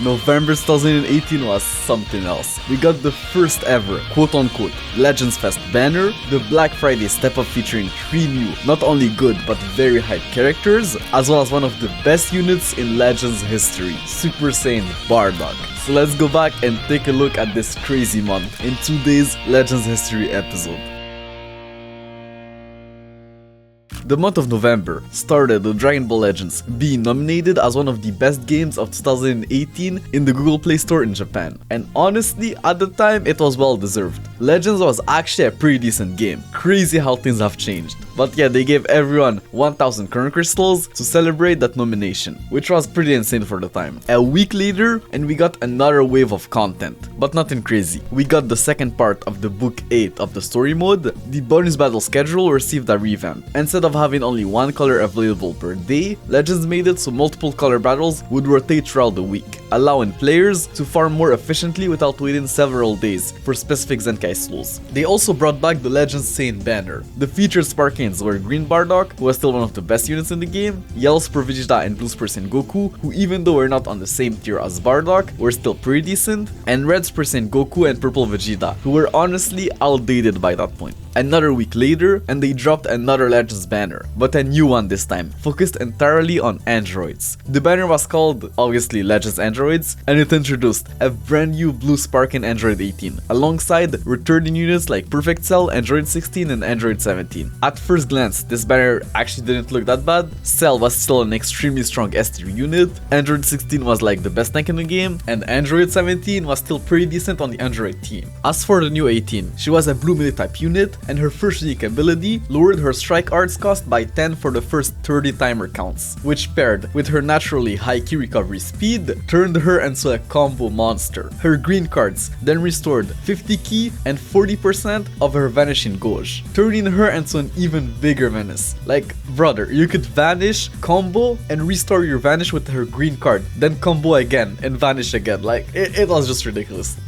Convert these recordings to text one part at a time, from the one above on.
November 2018 was something else. We got the first ever, quote-unquote, Legends Fest banner, the Black Friday step-up featuring 3 new, not only good but very hype characters, as well as one of the best units in Legends history, Super Saiyan Bardock. So let's go back and take a look at this crazy month in today's Legends history episode. The month of November started with Dragon Ball Legends being nominated as one of the best games of 2018 in the Google Play Store in Japan. And honestly, at the time, it was well deserved. Legends was actually a pretty decent game. Crazy how things have changed. But yeah, they gave everyone 1000 current crystals to celebrate that nomination, which was pretty insane for the time. A week later, and we got another wave of content, but nothing crazy. We got the second part of the book 8 of the story mode. The bonus battle schedule received a revamp. Instead of having only one color available per day, Legends made it so multiple color battles would rotate throughout the week, allowing players to farm more efficiently without waiting several days for specific Zenkai slots. They also brought back the Legends Saiyan banner. The featured Sparkings were Green Bardock, who was still one of the best units in the game, Yellow Super Vegeta and Blue Super Saiyan Goku, who even though were not on the same tier as Bardock, were still pretty decent, and Red Super Saiyan Goku and Purple Vegeta, who were honestly outdated by that point. Another week later, and they dropped another Legends banner, but a new one this time, focused entirely on androids. The banner was called, obviously, Legends Androids, and it introduced a brand new Blue Sparking Android 18, alongside returning units like Perfect Cell, Android 16, and Android 17. At first glance, this banner actually didn't look that bad. Cell was still an extremely strong S-tier unit, Android 16 was like the best tank in the game, and Android 17 was still pretty decent on the Android team. As for the new 18, she was a blue melee-type unit, and her first unique ability lowered her strike arts cost by 10 for the first 30 timer counts, which paired with her naturally high key recovery speed, turned her into a combo monster. Her green cards then restored 50 key and 40% of her vanishing gauge, turning her into an even bigger menace. Like, brother, you could vanish, combo, and restore your vanish with her green card, then combo again and vanish again. Like, it was just ridiculous.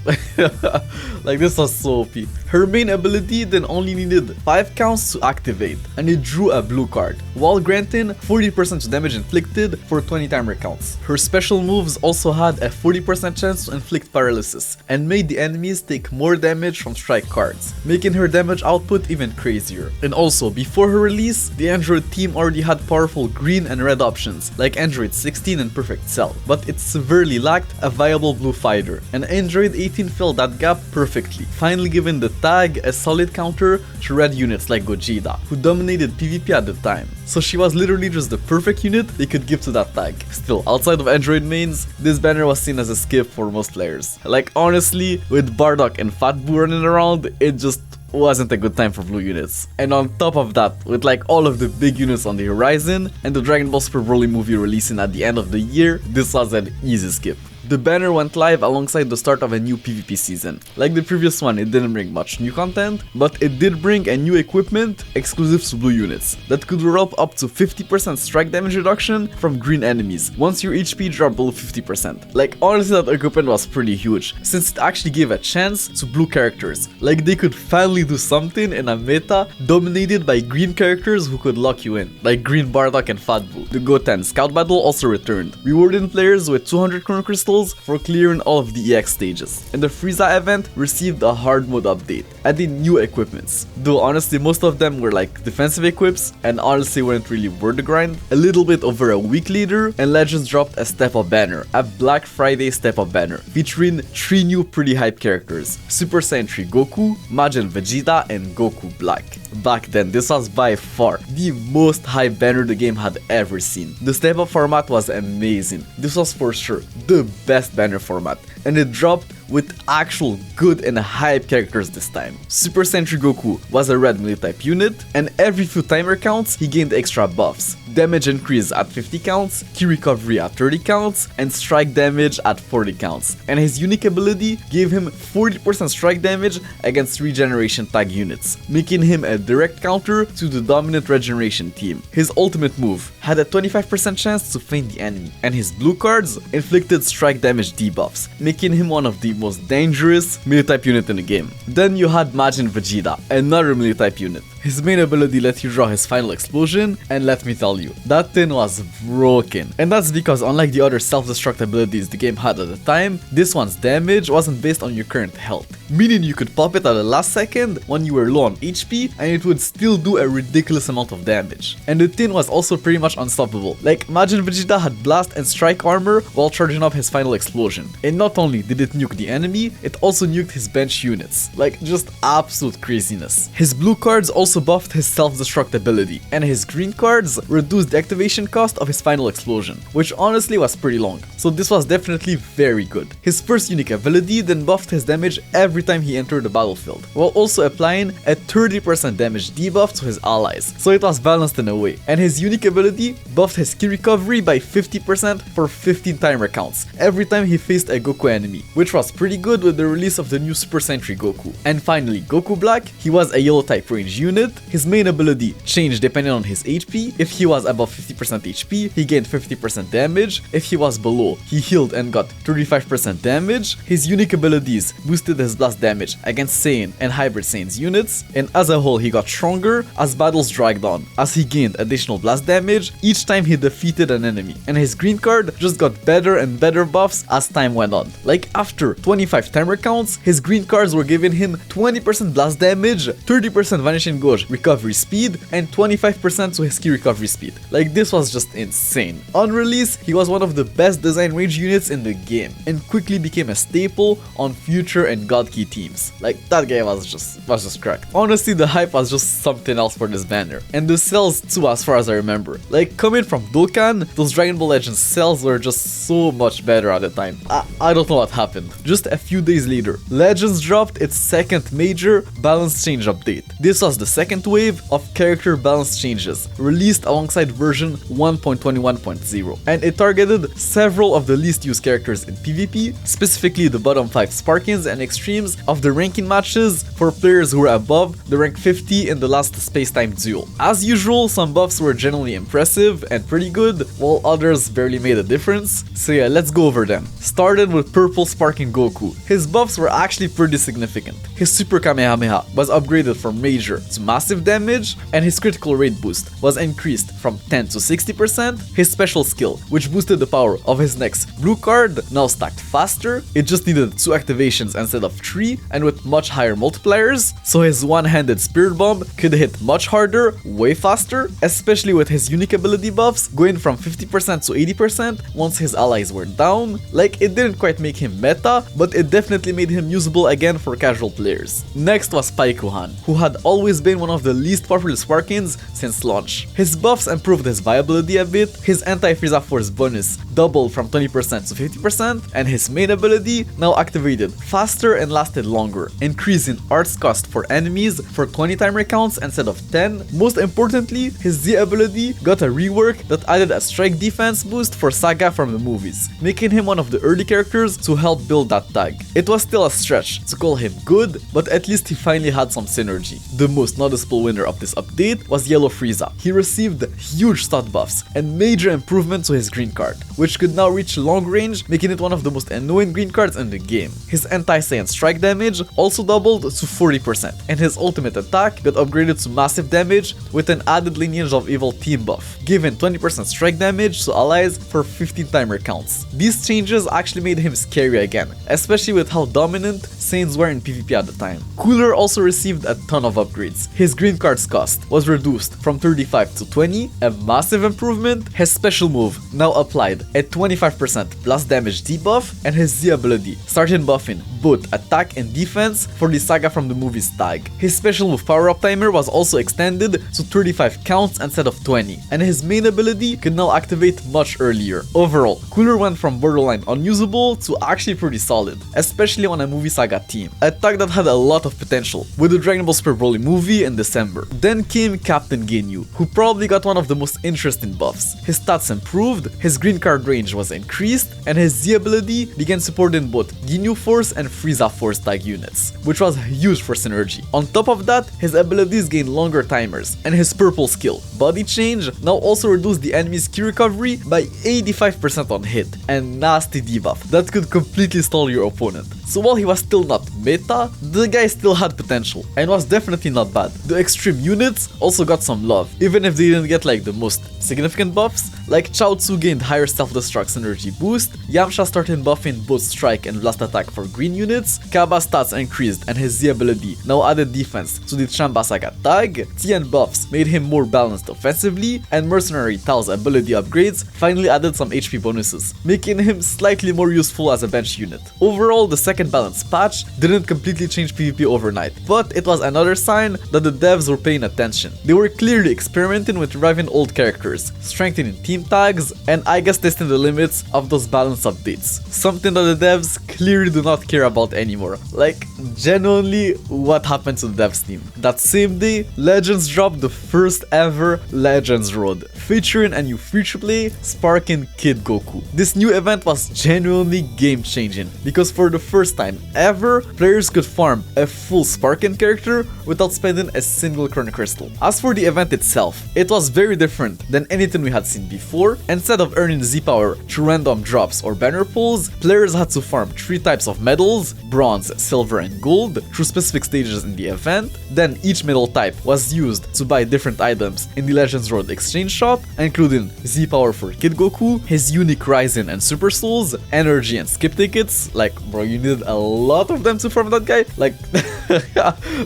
Like, this was so OP. Her main ability then only needed 5 counts to activate, and it drew a blue card, while granting 40% damage inflicted for 20 timer counts. Her special moves also had a 40% chance to inflict paralysis, and made the enemies take more damage from strike cards, making her damage output even crazier. And also, before her release, the Android team already had powerful green and red options, like Android 16 and Perfect Cell, but it severely lacked a viable blue fighter, and Android 18 filled that gap perfectly, finally giving the tag a solid counter to red units like Gogeta, who dominated PvP at the time. So she was literally just the perfect unit they could give to that tag. Still, outside of Android mains, this banner was seen as a skip for most players. Like, honestly, with Bardock and Fat Boo running around, it just wasn't a good time for blue units. And on top of that, with like all of the big units on the horizon and the Dragon Ball Super Broly movie releasing at the end of the year, this was an easy skip. The banner went live alongside the start of a new PvP season. Like the previous one, it didn't bring much new content, but it did bring a new equipment exclusive to blue units that could drop up to 50% strike damage reduction from green enemies once your HP dropped below 50%. Like, honestly, that equipment was pretty huge, since it actually gave a chance to blue characters. Like, they could finally do something in a meta dominated by green characters who could lock you in, like Green Bardock and Fat Boo. The Goten Scout Battle also returned, rewarding players with 200 current crystals for clearing all of the EX stages. And the Frieza event received a hard mode update, adding new equipments. Though honestly, most of them were like defensive equips, and honestly weren't really worth the grind. A little bit over a week later, and Legends dropped a step-up banner, a Black Friday step-up banner, featuring 3 new pretty hype characters, Super Saiyan 3 Goku, Majin Vegeta, and Goku Black. Back then, this was by far the most hype banner the game had ever seen. The step-up format was amazing. This was for sure the best banner format, and it dropped with actual good and hype characters this time. Super Saiyan 3 Goku was a red melee type unit, and every few timer counts he gained extra buffs. Damage increase at 50 counts, key recovery at 30 counts, and strike damage at 40 counts. And his unique ability gave him 40% strike damage against regeneration tag units, making him a direct counter to the dominant regeneration team. His ultimate move had a 25% chance to feint the enemy, and his blue cards inflicted strike damage debuffs, making him one of the most dangerous melee type unit in the game. Then you had Majin Vegeta, another melee type unit. His main ability let you draw his final explosion, and let me tell you, you, that tin was broken. And that's because unlike the other self-destruct abilities the game had at the time, this one's damage wasn't based on your current health. Meaning you could pop it at the last second when you were low on HP and it would still do a ridiculous amount of damage. And the tin was also pretty much unstoppable. Like imagine Vegeta had blast and strike armor while charging up his final explosion. And not only did it nuke the enemy, it also nuked his bench units. Like just absolute craziness. His blue cards also buffed his self-destruct ability, and his green cards reduced the activation cost of his final explosion, which honestly was pretty long, so this was definitely very good. His first unique ability then buffed his damage every time he entered the battlefield, while also applying a 30% damage debuff to his allies, so it was balanced in a way. And his unique ability buffed his ki recovery by 50% for 15 timer counts every time he faced a Goku enemy, which was pretty good with the release of the new Super Saiyan Goku. And finally, Goku Black, he was a yellow type range unit. His main ability changed depending on his HP. If he was above 50% HP, he gained 50% damage. If he was below, he healed and got 35% damage. His unique abilities boosted his blast damage against Saiyan and Hybrid Saiyan's units, and as a whole he got stronger as battles dragged on, as he gained additional blast damage each time he defeated an enemy. And his green card just got better and better buffs as time went on. Like after 25 timer counts, his green cards were giving him 20% blast damage, 30% Vanishing Gauge recovery speed, and 25% to his ki recovery speed. Like this was just insane. On release, he was one of the best design range units in the game, and quickly became a staple on future and God Key teams. Like that guy was just cracked. Honestly, the hype was just something else for this banner, and the cells too, as far as I remember. Like coming from Dokkan, those Dragon Ball Legends cells were just so much better at the time. I don't know what happened. Just a few days later, Legends dropped its second major balance change update. This was the second wave of character balance changes, released alongside version 1.21.0, and it targeted several of the least used characters in PvP, specifically the bottom 5 Sparkins and Extremes of the ranking matches for players who were above the rank 50 in the last Space-Time Duel. As usual, some buffs were generally impressive and pretty good, while others barely made a difference, so yeah, let's go over them. Started with Purple Sparking Goku. His buffs were actually pretty significant. His Super Kamehameha was upgraded from major to massive damage, and his critical rate boost was increased from 10 to 60%. His special skill, which boosted the power of his next blue card, now stacked faster. It just needed 2 activations instead of 3, and with much higher multipliers, so his one-handed Spirit Bomb could hit much harder, way faster, especially with his unique ability buffs going from 50% to 80% once his allies were down. Like it didn't quite make him meta, but it definitely made him usable again for casual players. Next was Paikuhan, who had always been one of the least popular Sparkins since launch. His buffs improved his viability a bit, his anti-Frieza Force bonus doubled from 20% to 50%, and his main ability now activated faster and lasted longer, increasing arts cost for enemies for 20 timer counts instead of 10. Most importantly, his Z ability got a rework that added a strike defense boost for Saga from the movies, making him one of the early characters to help build that tag. It was still a stretch to call him good, but at least he finally had some synergy. The most noticeable winner of this update was Yellow Frieza. He received huge stat buffs and major improvement to his green card, which could now reach long range, making it one of the most annoying green cards in the game. His anti-Saiyan strike damage also doubled to 40%, and his ultimate attack got upgraded to massive damage with an added lineage of evil team buff, giving 20% strike damage to allies for 15 timer counts. These changes actually made him scary again, especially with how dominant Saiyans were in PvP at the time. Cooler also received a ton of upgrades. His green card's cost was reduced from 35 to 20, a massive improvement. His special move now applied a 25% blast damage debuff, and his Z ability started buffing both attack and defense for the Saga from the movies tag. His special move power up timer was also extended to 35 counts instead of 20, and his main ability could now activate much earlier. Overall, Cooler went from borderline unusable to actually pretty solid, especially on a movie Saga team, a tag that had a lot of potential with the Dragon Ball Super Broly movie in December. Then came Captain Ginyu, who probably got one of the most interesting buffs. His stats improved, his green card range was increased, and his Z ability began supporting both Ginyu Force and Frieza Force tag units, which was huge for synergy. On top of that, his abilities gained longer timers, and his purple skill, Body Change, now also reduced the enemy's ki recovery by 85% on hit, and nasty debuff that could completely stall your opponent. So while he was still not meta, the guy still had potential, and was definitely not bad. The extreme units also got some love, even if they didn't get like the most significant buffs, like Chaozu gained higher self-destruct synergy boost, Yamcha started buffing both strike and blast attack for green units, Kaba's stats increased and his Z ability now added defense to the Chamba Saga tag, Tien buffs made him more balanced offensively, and Mercenary Tal's ability upgrades finally added some HP bonuses, making him slightly more useful as a bench unit. Overall, the second balance patch didn't completely change PvP overnight, but it was another sign that the devs were paying attention. They were clearly experimenting with reviving old characters, strengthening team tags, and I guess testing the limits of those balance updates. Something that the devs clearly do not care about anymore. Like, genuinely, what happened to the devs team? That same day, Legends dropped the first ever Legends Road, featuring a new free-to-play Sparking Kid Goku. This new event was genuinely game-changing, because for the first time ever, players could farm a full Sparking character without spending a single Chrono Crystal. As for the event itself, it was very different than anything we had seen before. Instead of earning Z-Power through random drops or banner pulls, players had to farm 3 types of medals, bronze, silver, and gold, through specific stages in the event. Then each medal type was used to buy different items in the Legends Road exchange shop, including Z-Power for Kid Goku, his unique Rising and Super Souls, energy and skip tickets. Like, bro, you needed a lot of them to farm that guy. Like,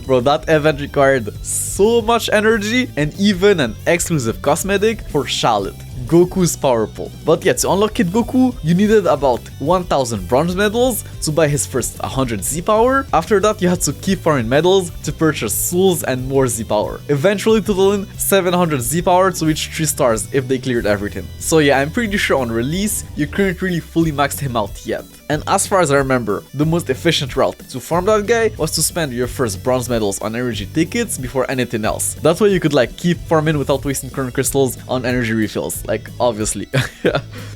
bro, that event required so much energy, and even an exclusive cosmetic for Charlotte, Goku's power pole. But yeah, to unlock Kid Goku, you needed about 1000 bronze medals to buy his first 100 Z-Power. After that, you had to keep farming medals to purchase souls and more Z-Power, eventually totaling 700 Z-Power to reach 3 stars if they cleared everything. So yeah, I'm pretty sure on release, you couldn't really fully max him out yet. And as far as I remember, the most efficient route to farm that guy was to spend your first bronze medals on energy tickets before anything else. That way you could like keep farming without wasting Chrono Crystals on energy refills, like obviously.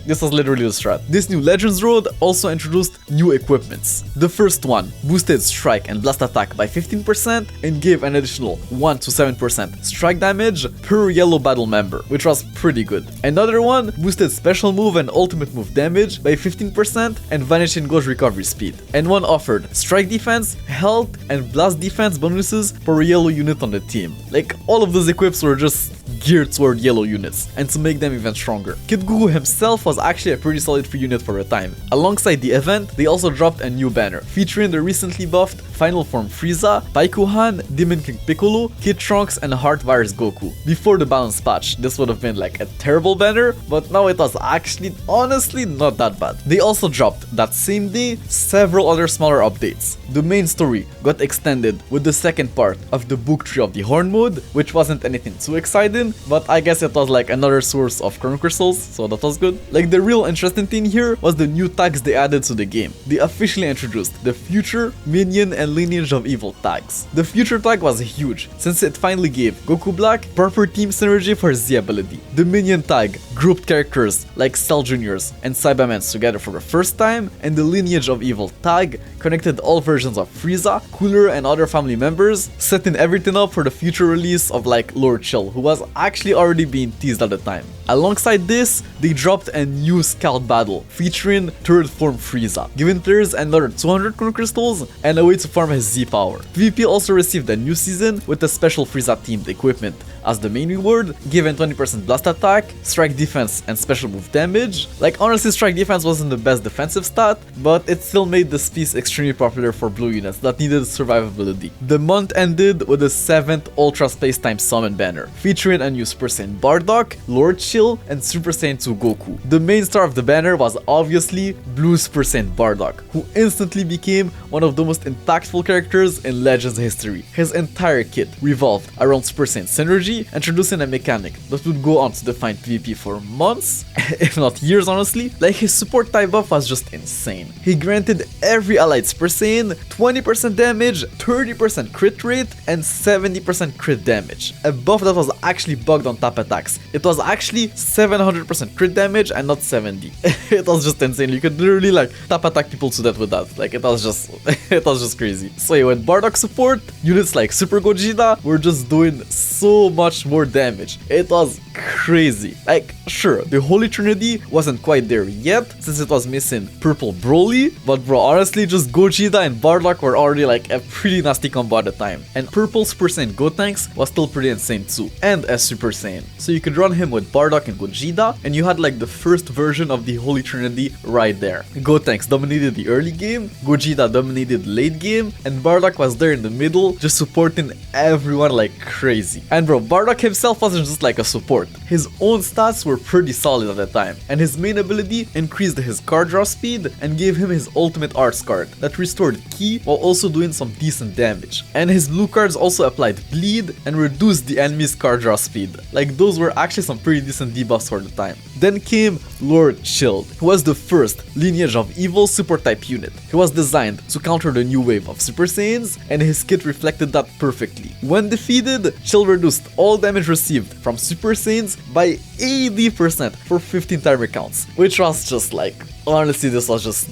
This was literally the strat. This new Legends Road also introduced new equipments. The first one boosted strike and blast attack by 15% and gave an additional 1 to 7% strike damage per yellow battle member, which was pretty good. Another one boosted special move and ultimate move damage by 15% and Vanishing Ghost recovery speed. And one offered strike defense, health, and blast defense bonuses per yellow unit on the team. Like, all of those equips were just geared toward yellow units, and to make them even stronger. Kid Goku himself was actually a pretty solid free unit for a time. Alongside the event, they also dropped a new banner, featuring the recently buffed Final Form Frieza, Paikuhan, Demon King Piccolo, Kid Trunks, and Heart Virus Goku. Before the balance patch, this would have been like a terrible banner, but now it was actually, honestly, not that bad. They also dropped, that same day, several other smaller updates. The main story got extended with the second part of the Book 3 of the Horn mode, which wasn't anything too exciting, but I guess it was like another source of Chrono Crystals, so that was good. Like, the real interesting thing here was the new tags they added to the game. They officially introduced the Future, Minion, and Lineage of Evil tags. The Future tag was huge, since it finally gave Goku Black proper team synergy for his Z ability. The Minion tag grouped characters like Cell Juniors and Cybermans together for the first time, and the Lineage of Evil tag connected all versions of Frieza, Cooler, and other family members, setting everything up for the future release of like Lord Chill, who was actually already being teased at the time. Alongside this, they dropped a new Scout battle featuring Third Form Frieza, giving players another 200 Chrono Crystals and a way to farm his Z-Power. PvP also received a new season with a special Frieza themed equipment as the main reward, given 20% blast attack, strike defense, and special move damage. Like, honestly, strike defense wasn't the best defensive stat, but it still made this piece extremely popular for blue units that needed survivability. The month ended with the 7th Ultra Space Time Summon banner, featuring a new Super Saiyan Bardock, Lord Chill, and Super Saiyan 2 Goku. The main star of the banner was obviously Blue Super Saiyan Bardock, who instantly became one of the most impactful characters in Legends history. His entire kit revolved around Super Saiyan synergy, introducing a mechanic that would go on to define PvP for months, if not years honestly. Like, his support type buff was just insane. He granted every allied Super Saiyan 20% damage, 30% crit rate, and 70% crit damage. A buff that was actually bugged on tap attacks. It was actually 700% crit damage and not 70. It was just insane. You could literally like tap attack people to death with that. Like, it was just crazy. So yeah, with Bardock support, units like Super Gogeta were just doing so much more damage. It was crazy. Like, sure, the Holy Trinity wasn't quite there yet, since it was missing Purple Broly, but bro, honestly, just Gogeta and Bardock were already like a pretty nasty combo at the time. And Purple Super Saiyan Gotenks was still pretty insane too. and as Super Saiyan. So you could run him with Bardock and Gogeta, and you had like the first version of the Holy Trinity right there. Gotenks dominated the early game, Gogeta dominated the late game, and Bardock was there in the middle, just supporting everyone like crazy. And bro, Bardock himself wasn't just like a support. His own stats were pretty solid at the time, and his main ability increased his card draw speed and gave him his ultimate arts card that restored ki while also doing some decent damage. And his blue cards also applied bleed and reduced the enemy's card draw speed. Like those were actually some pretty decent debuffs for the time. Then came Lord Chilled, who was the first Lineage of Evil super type unit. He was designed to counter the new wave of Super Saiyans, and his kit reflected that perfectly. When defeated, Chill reduced all damage received from Super Saiyans by 80% for 15 timer counts, which was just like, honestly, this was just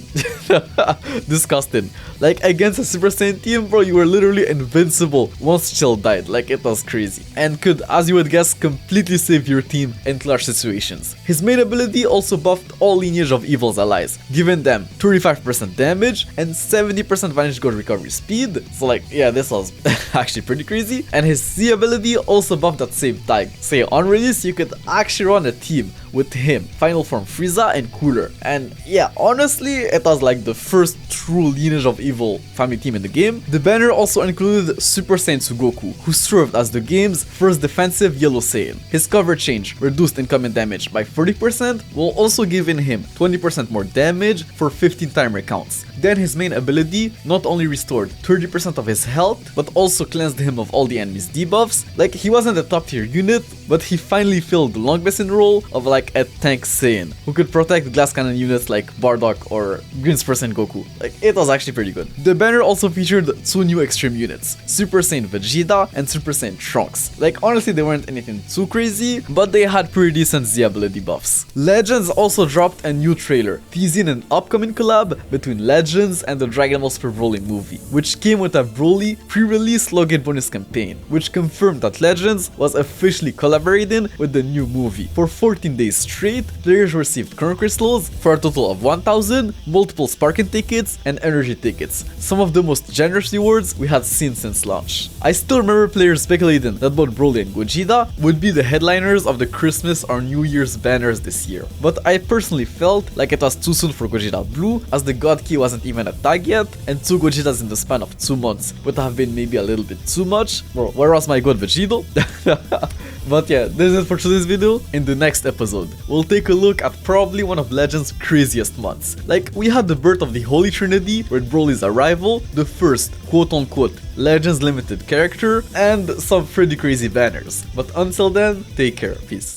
disgusting. Like against a Super Saiyan team, bro, you were literally invincible once Chill died. Like it was crazy, and could, as you would guess, completely save your team in clutch situations. His main ability also buffed all Lineage of Evil's allies, giving them 35% damage and 70% Vantage Guard recovery speed. So like, yeah, this was actually pretty crazy. And his C ability also buffed that same tag. So on release, you could actually run a team with him, Final Form Frieza and Cooler. And yeah, honestly, it was like the first true Lineage of Evil family team in the game. The banner also included Super Saiyan Goku, who served as the game's first defensive Yellow Saiyan. His cover change reduced incoming damage by 30%, while also giving him 20% more damage for 15 timer counts. Then his main ability not only restored 30% of his health, but also cleansed him of all the enemy's debuffs. Like, he wasn't a top tier unit, but he finally filled the long missing role of like a tank Saiyan, who could protect glass cannon units like Bardock or Green Super Saiyan Goku. Like, it was actually pretty good. The banner also featured two new extreme units, Super Saiyan Vegeta and Super Saiyan Trunks. Like, honestly, they weren't anything too crazy, but they had pretty decent Z ability buffs. Legends also dropped a new trailer, teasing an upcoming collab between Legends and the Dragon Ball Super Broly movie, which came with a Broly pre-release login bonus campaign, which confirmed that Legends was officially collaborating with the new movie. For 14 days straight, players received Chrono Crystals for a total of 1,000, multiple Sparking tickets, and energy tickets, some of the most generous rewards we had seen since launch. I still remember players speculating that both Broly and Gogeta would be the headliners of the Christmas or New Year's banners this year, but I personally felt like it was too soon for Gogeta Blue, as the God Key wasn't even a tag yet, and 2 Gogetas in the span of 2 months would have been maybe a little bit too much. Bro, where was my God Vegito? But yeah, this is it for today's video. In the next episode, we'll take a look at probably one of Legends' craziest months. Like, we had the birth of the Holy Trinity with Broly's arrival, the first quote-unquote Legends limited character, and some pretty crazy banners. But until then, take care, peace.